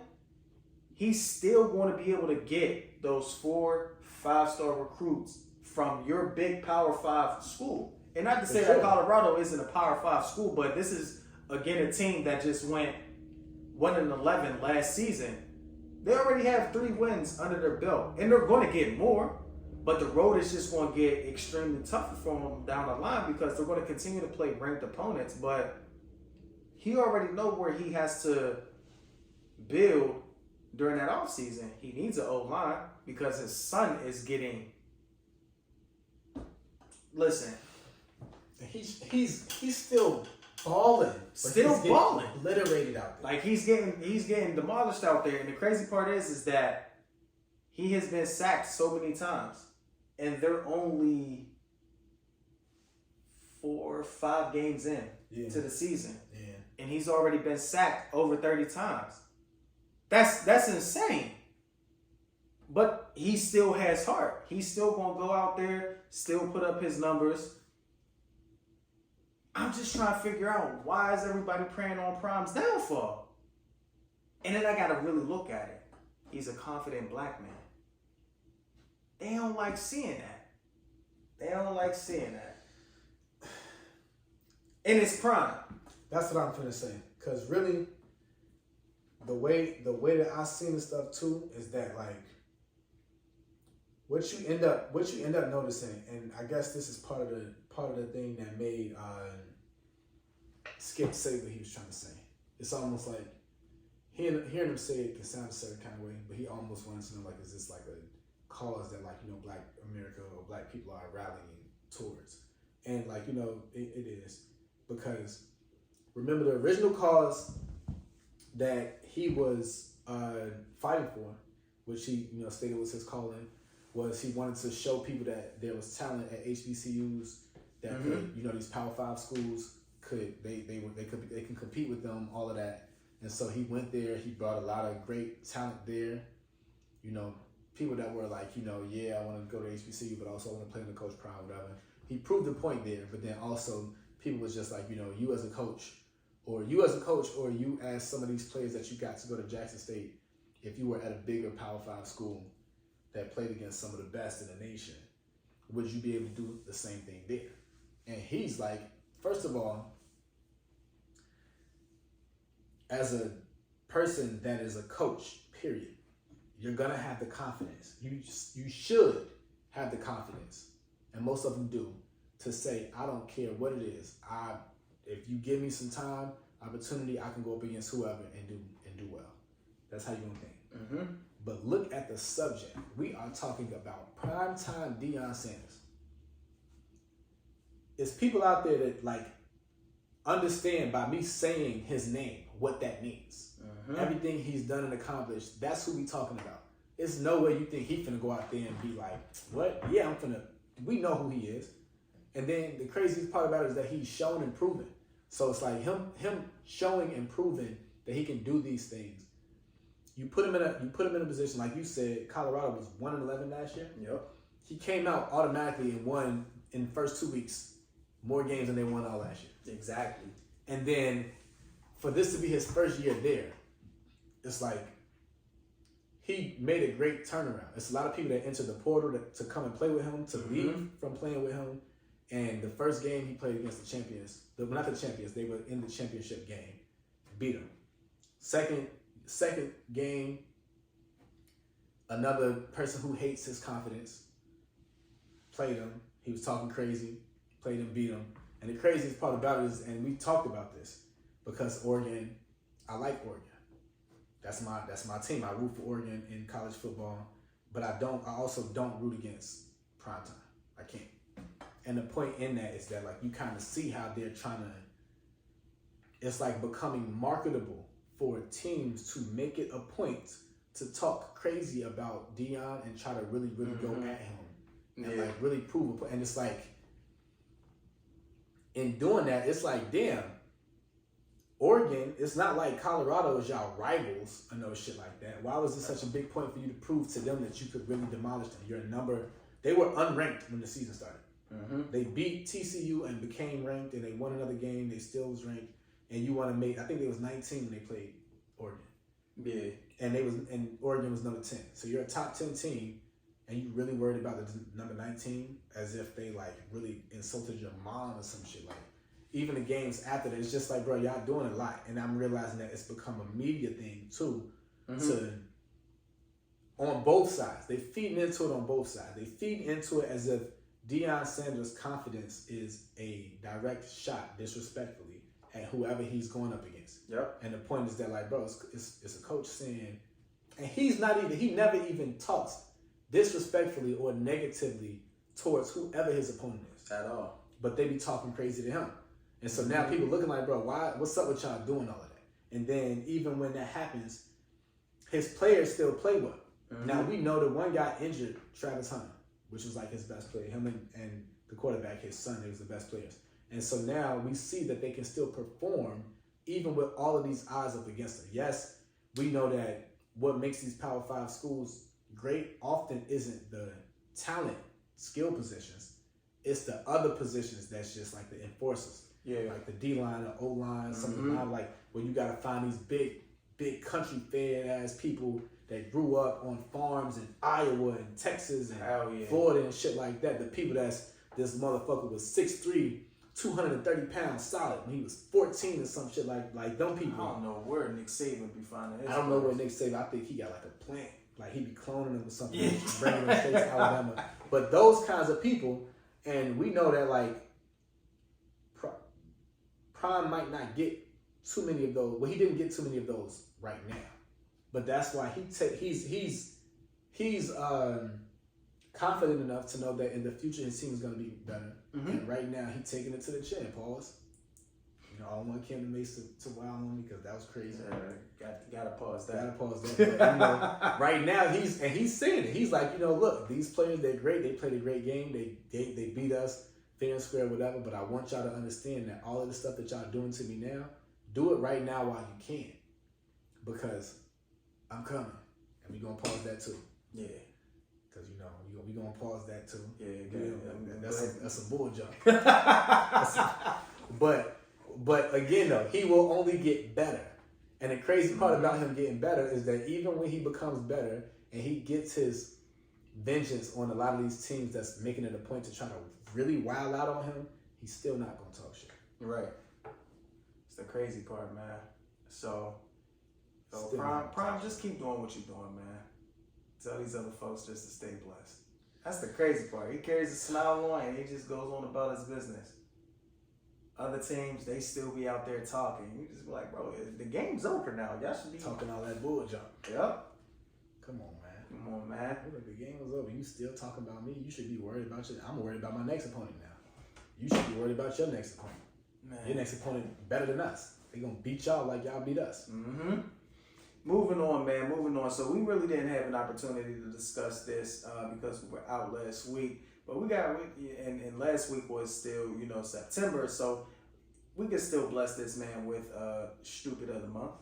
he's still going to be able to get those 4 5-star recruits from your big Power 5 school. And not to say that Colorado isn't a Power 5 school, but this is, again, a team that just went 1-11 last season. They already have 3 wins under their belt, and they're going to get more. But the road is just going to get extremely tougher for them down the line because they're going to continue to play ranked opponents. But he already knows where he has to build during that offseason. He needs an O-line because his son is getting. Listen, He's still balling. Still balling. Obliterated out there. like he's getting demolished out there. And the crazy part is that he has been sacked so many times, and they're only 4 or 5 games in to the season, and he's already been sacked over 30 times. That's insane. But he still has heart. He's still gonna go out there, still put up his numbers. I'm just trying to figure out, why is everybody praying on Prime's downfall? And then I gotta really look at it. He's a confident black man. They don't like seeing that. And it's Prime. That's what I'm finna say. Cause really, the way that I seen this stuff too is that, like, what you end up noticing, and I guess this is part of the thing that made Skip say what he was trying to say. It's almost like hearing him say it can sound a certain kind of way, but he almost wants to know, like, is this like a cause that, like, Black America or black people are rallying towards? And, like, it is, because remember the original cause that he was fighting for, which he stated was his calling, was he wanted to show people that there was talent at HBCUs that could, these Power 5 schools could they can compete with them, all of that. And so he went there. He brought a lot of great talent there. People that were like, yeah, I want to go to HBCU, but also I want to play in the Coach Prime, whatever. He proved the point there, but then also people was just like, you as a coach, or you as some of these players that you got to go to Jackson State, if you were at a bigger Power 5 school that played against some of the best in the nation, would you be able to do the same thing there? And he's like, first of all, as a person that is a coach, period, you're gonna have the confidence. You should have the confidence, and most of them do, to say, I don't care what it is. if you give me some time, opportunity, I can go up against whoever and do well. That's how you're gonna think. Mm-hmm. But look at the subject. We are talking about primetime Deion Sanders. It's people out there that like understand by me saying his name what that means. Mm-hmm. Everything he's done and accomplished. That's who we talking about. It's no way you think he finna go out there and be like, what? Yeah, I'm finna. We know who he is. And then the craziest part about it is that he's shown and proven. So it's like him showing and proving that he can do these things. You put him in a position like you said. Colorado was 1-11 last year. Yep. He came out automatically and won in the first 2 weeks more games than they won all last year. Exactly. And then for this to be his first year there, it's like he made a great turnaround. It's a lot of people that entered the portal to come and play with him, to leave from playing with him. And the first game he played against the champions, not the champions, they were in the championship game, beat them. Second game, another person who hates his confidence played him. He was talking crazy, played him, beat him. And the craziest part about it is, and we talked about this, because Oregon, I like Oregon. That's my team. I root for Oregon in college football, but I also don't root against primetime. I can't. And the point in that is that like you kind of see how they're trying to, it's like becoming marketable for teams to make it a point to talk crazy about Deion and try to really go at him and like really prove a point. And it's like, in doing that, it's like, damn, Oregon, it's not like Colorado is y'all rivals or no shit like that. Why was it such a big point for you to prove to them that you could really demolish them? They were unranked when the season started. Mm-hmm. They beat TCU and became ranked, and they won another game. They still was ranked, and you want to make. I think they was 19 when they played Oregon. Yeah, and Oregon was number 10. So you're a top 10 team, and you really worried about the number 19 as if they like really insulted your mom or some shit. Like even the games after that, it's just like, bro, y'all doing a lot, and I'm realizing that it's become a media thing too. On both sides, they feed into it on both sides. They feed into it as if Deion Sanders' confidence is a direct shot, disrespectfully, at whoever he's going up against. Yep. And the point is that, like, bro, it's a coach saying, and he never even talks disrespectfully or negatively towards whoever his opponent is. At all. But they be talking crazy to him. And so now people looking like, bro, what's up with y'all doing all of that? And then even when that happens, his players still play well. Mm-hmm. Now we know that one guy injured, Travis Hunter, which was like his best player. Him and the quarterback, his son, they was the best players. And so now we see that they can still perform even with all of these odds up against them. Yes, we know that what makes these Power 5 schools great often isn't the talent, skill positions. It's the other positions that's just like the enforcers. Yeah. Like the D-line, the O-line, something like where you got to find these big country fed ass people that grew up on farms in Iowa and Texas and Florida and shit like that. The people this motherfucker was 6'3", 230 pounds solid when he was 14 or some shit like them people. I don't know where Nick Saban be finding his. I don't know where Nick Saban. I think he got like a plant. Like he be cloning them or something. Yeah. Bringing them straight to Alabama. But those kinds of people, and we know that like Prime might not get too many of those. Well, he didn't get too many of those right now. But that's why he's confident enough to know that in the future his team is going to be better. Mm-hmm. And right now he's taking it to the chin. Pause. You know, I don't want Cam to make to wild on me because that was crazy. Gotta pause that. Gotta pause that. But, you know, right now he's saying it. He's like, you know, look, these players, they're great. They played a great game. They beat us fair and square, whatever. But I want y'all to understand that all of the stuff that y'all doing to me now, do it right now while you can, because I'm coming, and we gonna pause that too. Yeah, because you know we gonna pause that too. Yeah, that's a bull jump. But again though, he will only get better. And the crazy part about him getting better is that even when he becomes better and he gets his vengeance on a lot of these teams that's making it a point to try to really wild out on him, he's still not gonna talk shit. Right. It's the crazy part, man. So Prime, just keep doing what you're doing, man. Tell these other folks just to stay blessed. That's the crazy part. He carries a smile on and he just goes on about his business. Other teams, they still be out there talking. You just be like, bro, the game's over now. Y'all should be Talking all that bull junk. Yep. Come on, man. Come on, man. Look, the game was over. You still talking about me. You should be worried about your... I'm worried about my next opponent now. You should be worried about your next opponent. Man. Your next opponent better than us. They gonna beat y'all like y'all beat us. Mm-hmm. Moving on, man. Moving on. So we really didn't have an opportunity to discuss this because we were out last week. But and last week was still, September. So we can still bless this man with Stupid of the Month.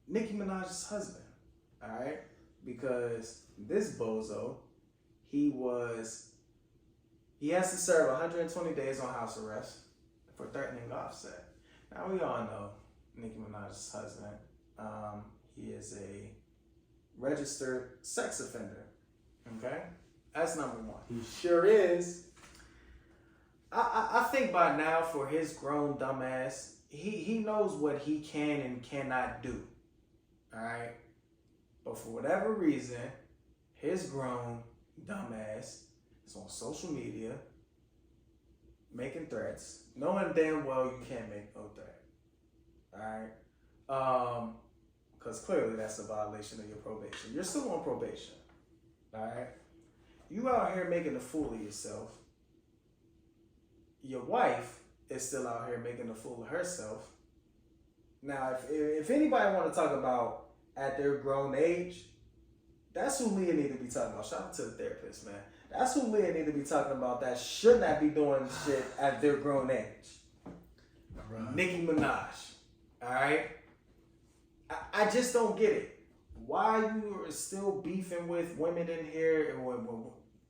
Nicki Minaj's husband. All right? Because this bozo, he has to serve 120 days on house arrest for threatening Offset. Now, we all know Nicki Minaj's husband. He is a registered sex offender. Okay? That's number one. He sure is. I think by now, for his grown dumbass, he knows what he can and cannot do. All right? But for whatever reason, his grown dumbass is on social media making threats, knowing damn well you can't make no threat. All right? Because clearly that's a violation of your probation. You're still on probation. All right? You out here making a fool of yourself. Your wife is still out here making a fool of herself. Now, if anybody want to talk about at their grown age, that's who Leah need to be talking about. Shout out to the therapist, man. That's who Leah need to be talking about that should not be doing shit at their grown age. Right. Nicki Minaj. Alright? I just don't get it. Why you are still beefing with women in here, and when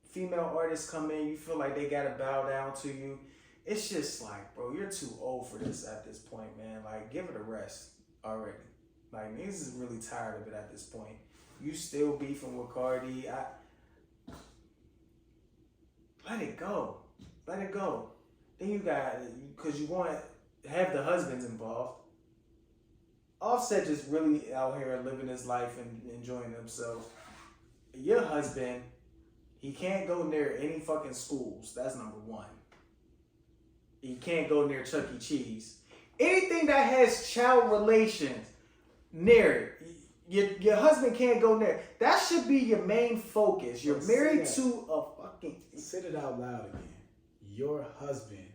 female artists come in, you feel like they gotta bow down to you. It's just like, bro, you're too old for this at this point, man. Like, give it a rest already. Like, niggas is really tired of it at this point. You still beefing with Cardi. Let it go. Let it go. Then you got, because you want to have the husbands involved. Offset just really out here living his life and enjoying himself. Your husband, he can't go near any fucking schools. That's number one. He can't go near Chuck E. Cheese. Anything that has child relations near it, your husband can't go near. That should be your main focus. You're married to a fucking... Say it out loud again. Your husband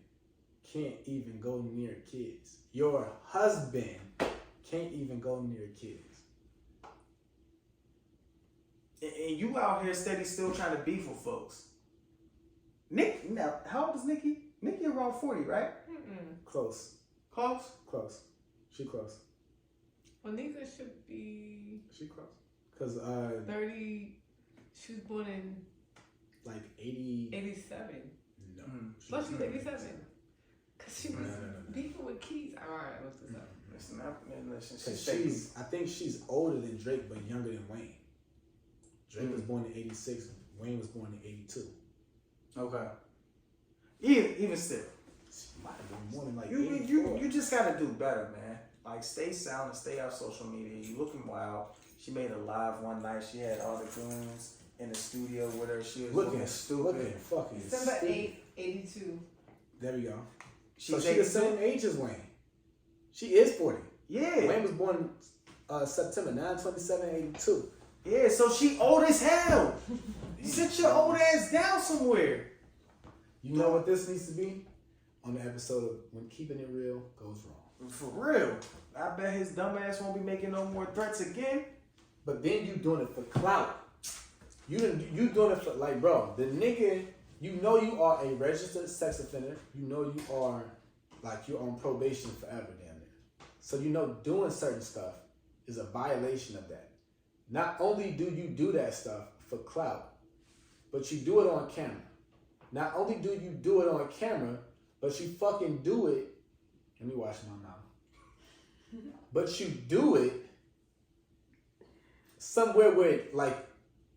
can't even go near kids. Your husband can't even go near kids. And you out here steady still trying to beef with folks. Now, how old is Nicki? Nicki around 40, right? Mm-mm. Close. Close? Close. She close. Monica should be... She close. Because 30... She was born in... Like 80... 87. No. Plus she's 87. Because she was No. beefing with Keys. Alright, I looked this up. Listen, I think she's older than Drake, but younger than Wayne. Drake was born in 86. Wayne was born in 82. Okay. Even still. She might have been more than like you just gotta do better, man. Like, stay silent, stay off social media. You looking wild. She made a live one night. She had all the goons in the studio with her. She was looking stupid. Looking fucking December stupid. 8th, 82. There we go. She's the same age as Wayne. She is 40. Yeah. Wayne was born September 9, 2782. Yeah, so she old as hell. Sit your old ass down somewhere. You know what this needs to be? On the episode of When Keeping It Real Goes Wrong. For real. I bet his dumb ass won't be making no more threats again. But then you doing it for clout. You doing it for, like, bro, the nigga, you know you are a registered sex offender. You know you are, like, you're on probation forever, damn near. So you know doing certain stuff is a violation of that. Not only do you do that stuff for clout, but you do it on camera. Not only do you do it on camera, but you fucking do it. Let me wash my mouth. But you do it somewhere where, like,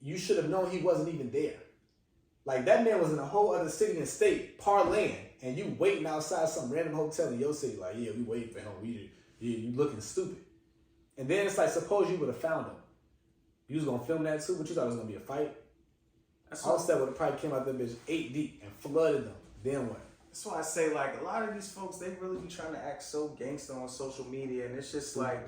you should have known he wasn't even there. Like, that man was in a whole other city and state, parlaying, and you waiting outside some random hotel in your city, like, yeah, we waiting for him. You looking stupid. And then it's like, suppose you would have found him. You was gonna film that too, but you thought it was gonna be a fight. Offset would have probably came out that bitch 8 deep and flooded them. Then what? That's why I say, like, a lot of these folks, they really be trying to act so gangster on social media, and it's just like,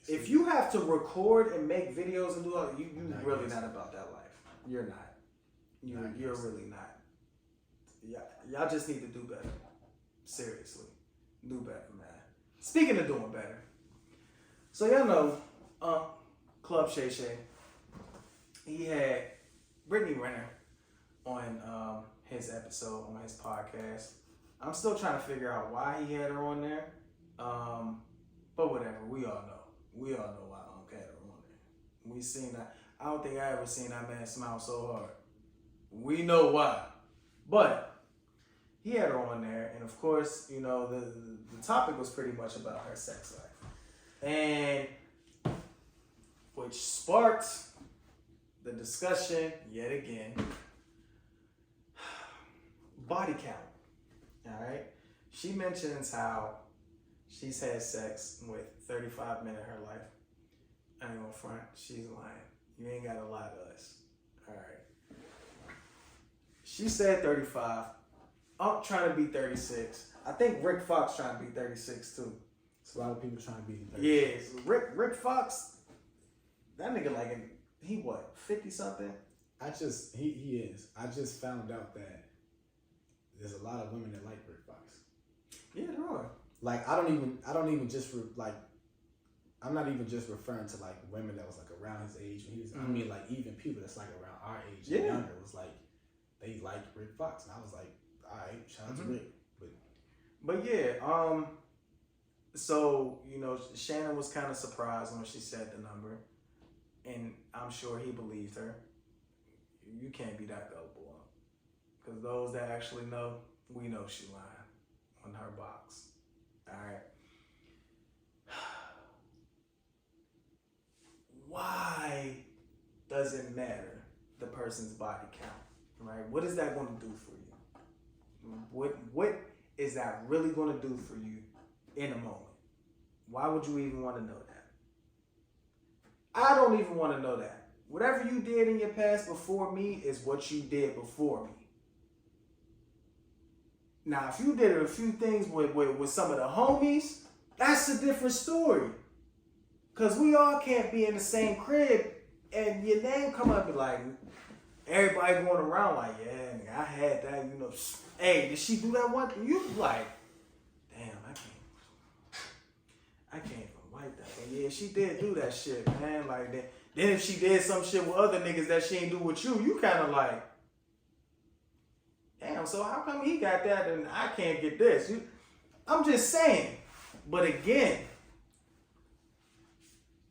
if you have to record and make videos and do all, you really not about that life. You're not. You're really not. Yeah, y'all just need to do better. Seriously, do better, man. Speaking of doing better, so y'all know, Club Shay Shay, he had Brittany Renner on his episode on his podcast. I'm still trying to figure out why he had her on there, but whatever. We all know why Unc had her on there. We seen that. I don't think I ever seen that man smile so hard. We know why, but he had her on there, and of course, you know, the topic was pretty much about her sex life, and which sparked the discussion yet again. Body count. All right. She mentions how she's had sex with 35 men in her life. I ain't gonna front. She's lying. You ain't gotta lie to us. All right. She said 35. I'm trying to be 36. I think Rick Fox trying to be 36 too. It's a lot of people trying to be 36. Yeah, Rick Fox. That nigga like he what 50 something. He is. I just found out that there's a lot of women that like Rick Fox. Yeah, there are. Like I don't even just I'm not even just referring to like women that was like around his age when he was. I mean like even people that's like around our age and younger was like they liked Rick Fox, and I was like, all right, shout out to Rick. But yeah, so you know, Shannon was kind of surprised when she said the number, and I'm sure he believed her. You can't be that gullible, because those that actually know, we know she lying on her box. All right. Why does it matter the person's body count? Right? What is that going to do for you? What is that really going to do for you in a moment? Why would you even want to know that? I don't even want to know that. Whatever you did in your past before me is what you did before me. Now, if you did a few things with some of the homies, that's a different story. Because we all can't be in the same crib and your name come up and like, everybody going around like, yeah, nigga, I had that, you know. Hey, did she do that one? You like, damn, I can't even wipe that. But yeah, she did do that shit, man. Like that. Then if she did some shit with other niggas that she ain't do with you, you kind of like, damn, so how come he got that and I can't get this? I'm just saying. But again,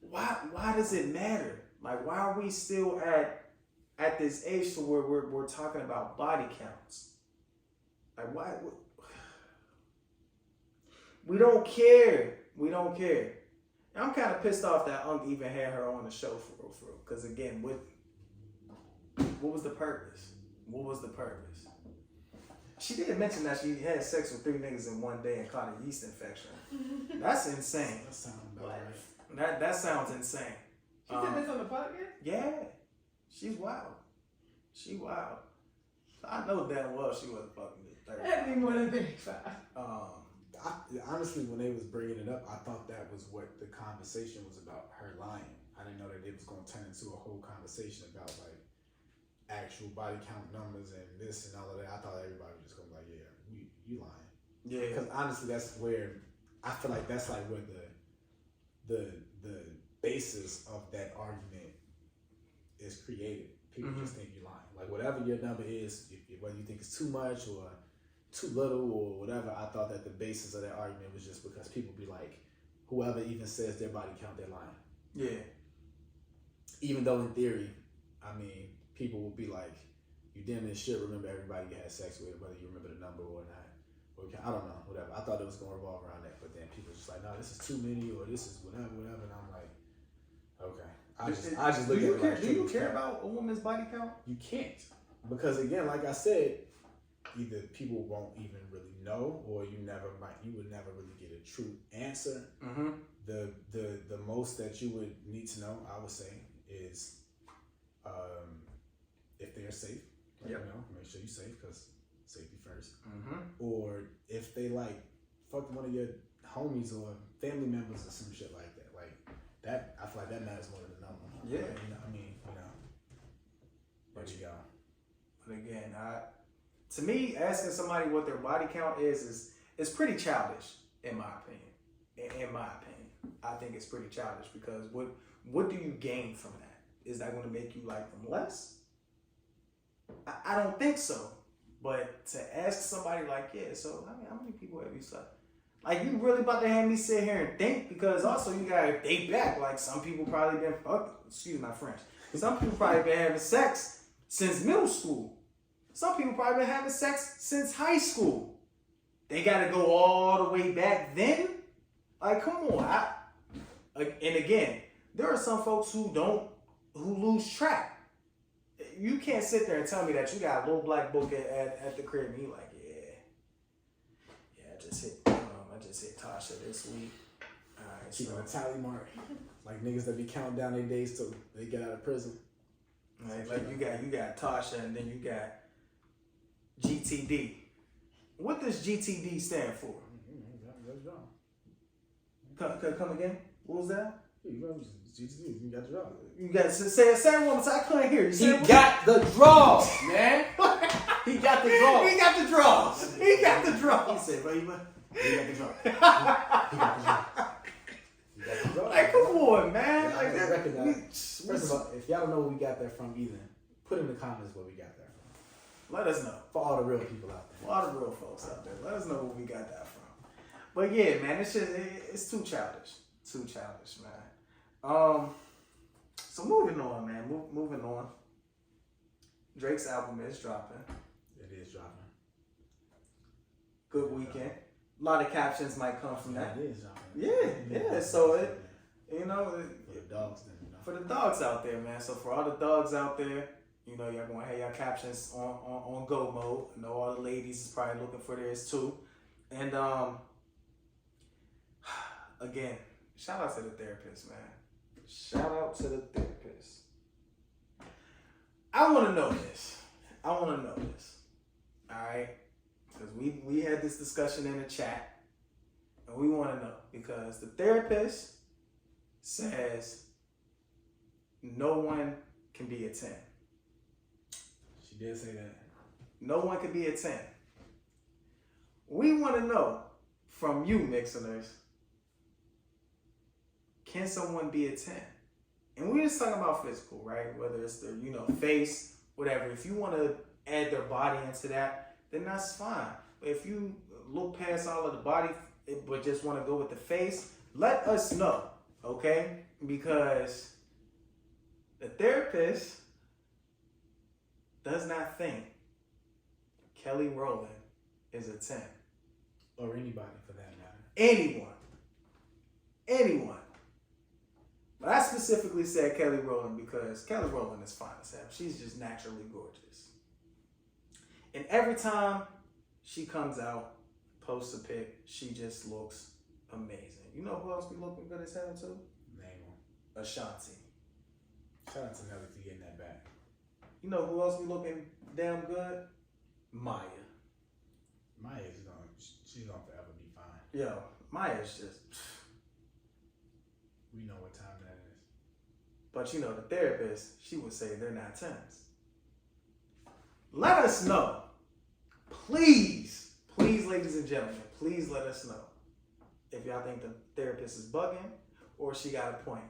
why does it matter? Like, why are we still at this age to where we're talking about body counts? Like, why? We don't care. We don't care. And I'm kind of pissed off that Unc even had her on the show for real. Because again, what was the purpose? What was the purpose? She did mention that she had sex with 3 niggas in one day and caught a yeast infection. That's insane. That sounds about right. That sounds insane. She said this on the podcast? Yeah. She's wild. She wild. I know damn well she wasn't fucking with 35. That'd be more than 35. Honestly, when they was bringing it up, I thought that was what the conversation was about, her lying. I didn't know that it was going to turn into a whole conversation about like actual body count numbers and this and all of that. I thought everybody was just going to be like, yeah, you lying. Yeah. Because honestly, that's where I feel like that's like where the basis of that argument is created. People just think you're lying. Like whatever your number is, whether you think it's too much or too little or whatever, I thought that the basis of that argument was just because people be like, whoever even says their body count, they're lying. Yeah. Even though in theory, I mean, people will be like, you damn near should remember everybody you had sex with, whether you remember the number or not. Or I don't know, whatever. I thought it was going to revolve around that, but then people just like, no, this is too many or this is whatever, and I'm like, okay. I just look at it like, do you care about a woman's body count? You can't. Because again, like I said, either people won't even really know or you would never really get a true answer. Mm-hmm. The most that you would need to know, I would say, is if they're safe. Like, you know, make sure you're safe because safety first. Mm-hmm. Or if they like fucked one of your homies or family members or some shit like that, like that, I feel like that matters more than the number. Yeah. You know, I mean, you know. There you go. But again, to me, asking somebody what their body count is pretty childish, in my opinion. In my opinion, I think it's pretty childish because what do you gain from that? Is that going to make you like them less? I don't think so. But to ask somebody like, yeah, so I mean, how many people have you slept? Like, you really about to have me sit here and think? Because also you gotta date back. Like, some people probably been excuse my French. Some people probably been having sex since middle school. Some people probably been having sex since high school. They gotta go all the way back then? Like, come on. And again, there are some folks who lose track. You can't sit there and tell me that you got a little black book at the crib and you like, yeah, I just hit Tasha this week. All right, Keeping a tally mark. Like niggas that be counting down their days till they get out of prison. Like you got Tasha and then you got GTD. What does GTD stand for? Come again? What was that? GTD, you got the draw. You got to say it one more time. I couldn't hear you. He got the draws, man. He got the draws. He got the draws. He got the draws. He said, bro, he got the draws. He got the draws. Like, come on, man. Yeah, like that. Recognize. First of all, if y'all don't know where we got that from either, put in the comments where we got that from. Let us know. For all the real people out there. For all the real folks out there. Let us know where we got that from. But yeah, man, it's too childish. Too childish, man. So moving on, man. Moving on. Drake's album is dropping. It is dropping. Good weekend. A lot of captions might come from that. It is dropping. Yeah. So it, you know, for the dogs, then, you know. For the dogs out there, man. So for all the dogs out there, you know, y'all gonna have your captions on go mode. I know all the ladies is probably looking for theirs too. And again, shout out to the therapist, man. Shout out to the therapist. I want to know this. All right? Because we had this discussion in the chat. And we want to know. Because the therapist says no one can be a 10. She did say that. No one can be a 10. We want to know from you, Mixlers, can someone be a 10? And we're just talking about physical, right? Whether it's their, face, whatever. If you want to add their body into that, then that's fine. But if you look past all of the body, but just want to go with the face, let us know, okay? Because the therapist does not think Kelly Rowland is a 10. Or anybody for that matter. Anyone. But I specifically said Kelly Rowland because Kelly Rowland is fine as hell. She's just naturally gorgeous. And every time she comes out, posts a pic, she just looks amazing. You know who else be looking good as hell too? Name one. Ashanti. Shout out to Nelly for getting that back. You know who else be looking damn good? Maya. Maya's she's gonna forever be fine. Yo, Maya's just... We know what time that is. But the therapist, she would say they're not 10s. Let us know. Please, ladies and gentlemen, please let us know if y'all think the therapist is bugging or she got a point.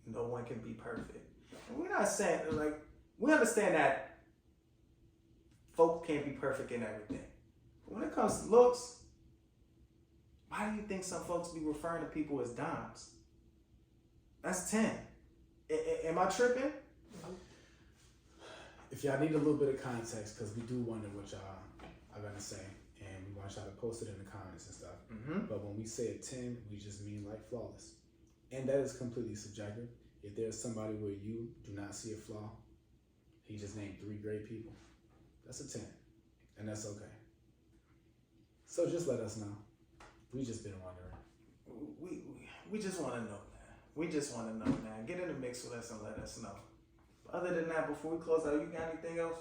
No one can be perfect. And we're not saying, we understand that folk can't be perfect in everything. But when it comes to looks, why do you think some folks be referring to people as dimes? That's 10. Am I tripping? If y'all need a little bit of context, because we do wonder what y'all are going to say, and we want y'all to post it in the comments and stuff. Mm-hmm. But when we say a 10, we just mean like flawless. And that is completely subjective. If there's somebody where you do not see a flaw, he just named 3 great people, that's a 10. And that's okay. So just let us know. We just been wondering. We just want to know, man. We just want to know, man. Get in the mix with us and let us know. Other than that, before we close out, you got anything else?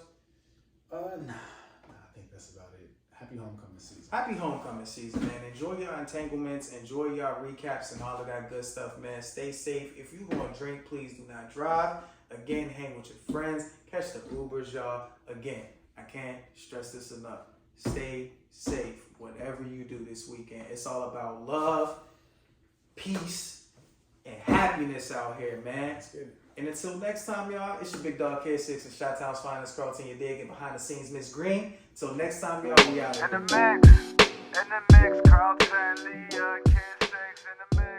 Nah. I think that's about it. Happy homecoming season. Happy homecoming season, man. Enjoy your entanglements, enjoy your recaps and all of that good stuff, man. Stay safe. If you gonna drink, please do not drive. Again, hang with your friends. Catch the Ubers, y'all. Again, I can't stress this enough. Stay safe, whatever you do this weekend. It's all about love, peace, and happiness out here, man. That's good. And until next time, y'all, it's your big dog K6 and Chi-Town's finest Carlton, you dig, and behind the scenes, Miss Green. Till next time, y'all, we out. In the mix, Carlton, Leah, K6 in the mix.